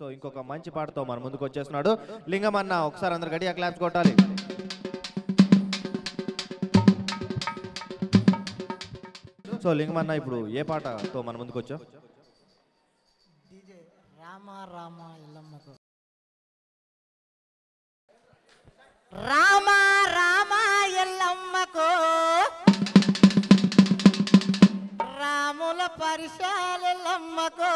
So ఇంకొక మంచి పాటతో మన ముందుకు వచ్చేస్తున్నాడు లింగమన్న. ఒకసారి అందరు గట్టిగా క్లాప్స్ కొట్టాలి. సో లింగమన్న ఇప్పుడు ఏ పాటతో మన ముందుకు వచ్చావు? రామ రామ ఎల్లమ్మకు రామ రామ ఎల్లమ్మకు రాముల పరిశాలెల్లమ్మకు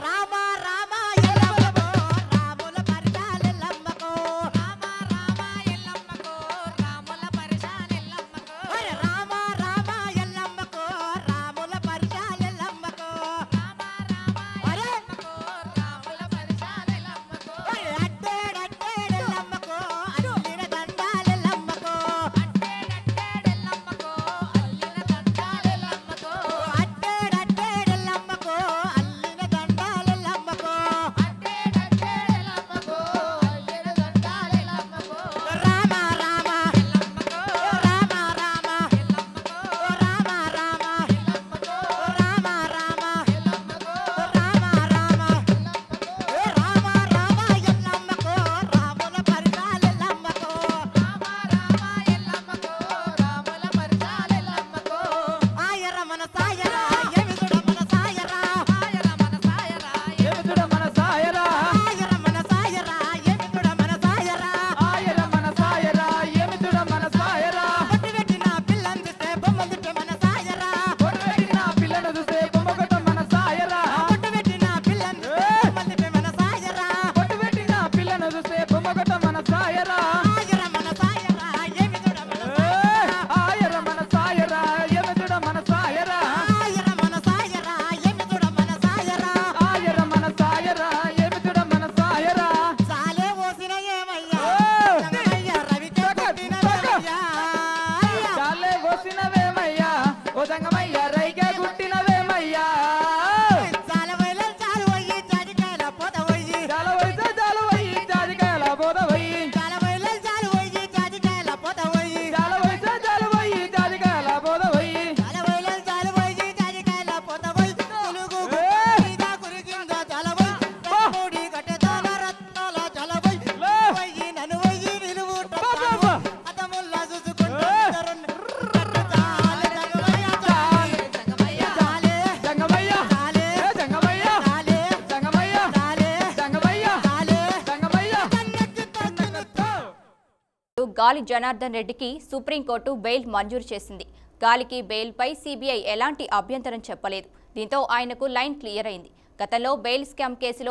రామ రామ ఎల్లమ్మకు రాముల పరిశాలెల్లమ్మకు రామ రామ ఎల్లమ్మకు రాముల పరిశాలెల్లమ్మకు రామ రామ ఎల్లమ్మకు రాముల పరిశాలెల్లమ్మకు రామ రామ ఎల్లమ్మకు రాముల పరిశాలెల్లమ్మకు అట్టేడట్టేడెల్లమ్మకు అల్లిన దండాలెల్లమ్మకు అట్టేడట్టేడెల్లమ్మకు అల్లిన దండాలెల్లమ్మకు అట్టేడట్టేడెల్లమ్మకు అల్లిన దండాలెల్లమ్మకు అట్టేడట్టేడెల్లమ్మకు అల్లిన దండాలెల్లమ్మకు రామ రామ ఎల్లమ్మకు రామ రామ ఎల్లమ్మకు రామ రామ ఎల్లమ్మకు రామ రామ ఎల్లమ్మకు రామ రామ ఎల్లమ్మకు రామ రామ ఎల్లమ్మకు రాముల పరిశాలెల్లమ్మకు రామ రామ ఎల్లమ్మకు రాముల పరిశాలెల్లమ్మకు ఆయర మన సాయరా ఎమిదుడ మన సాయరా ఆయర మన సాయరా ఎమిదుడ మన సాయరా ఆయర మన సాయరా ఎమిదుడ మన సాయరా ఆయర మన సాయరా ఎమిదుడ మన సాయరా పొట్టు పెట్టిన పిల్లని చూస్తే బొమ్మలు తిప్పే మన సాయరా పొట్టు పెట్టిన పిల్లను చూస్తే బొమ్మగొట్ట మన సాయరా పొట్టు పెట్టిన పిల్లని చూస్తే బొమ్మలు తిప్పే మన సాయరా పొట్టు పెట్టిన పిల్లను చూస్తే బొమ్మగొట్ట మన సాయరా ఆయర మన సాయరా ఎమిదుడ మన ఆయర మన సాయరా ఎమిదుడ మన సాయరా ఆయర మన సాయరా ఎమిదుడ మన సాయరా ఆయర మన సాయరా ఎమిదుడ మన సాయరా సాలే ఓసిన ఏమయ్యా సంగమయ్య రవికే కొట్టినవేమయ్యా చాలే వసినవేమయ్యా ఓ సంగమయ్య రైకే గుట్టినవేమయ్యా చాల వైలం చాలు వయ్యి జాజికాయల పోత వయ్యి చాల వయసు చాలు వయ్యి జాజికాయల బోధ వయ్యి చాల వైలం చాలు వయ్యి జాజికాయల పోత వయ్యి చాల వయసు చాలు వయ్యి జాజికాయల బోధ వయ్యి చాల వైలం చాలు వయ్యి జాజికాయల పోత వయ్యి తెలుగు మీద కురికింద చాల వయ్యి మూడి కట్టెదాల రత్నాల చాల వయ్యి వయ్యి నన్ను వయ్యి నిలువు అతముల్లా చూసుకుంటూ జంగమయ్య జంగమయ్య జంగమయ్య జంగమయ్య జంగమయ్య గాలి జనార్దన్ రెడ్డికి సుప్రీంకోర్టు బెయిల్ మంజూరు చేసింది. గాలికి బెయిల్పై సీబీఐ ఎలాంటి అభ్యంతరం చెప్పలేదు. దీంతో ఆయనకు లైన్ క్లియర్ అయింది. గతంలో బెయిల్ స్కామ్ కేసులో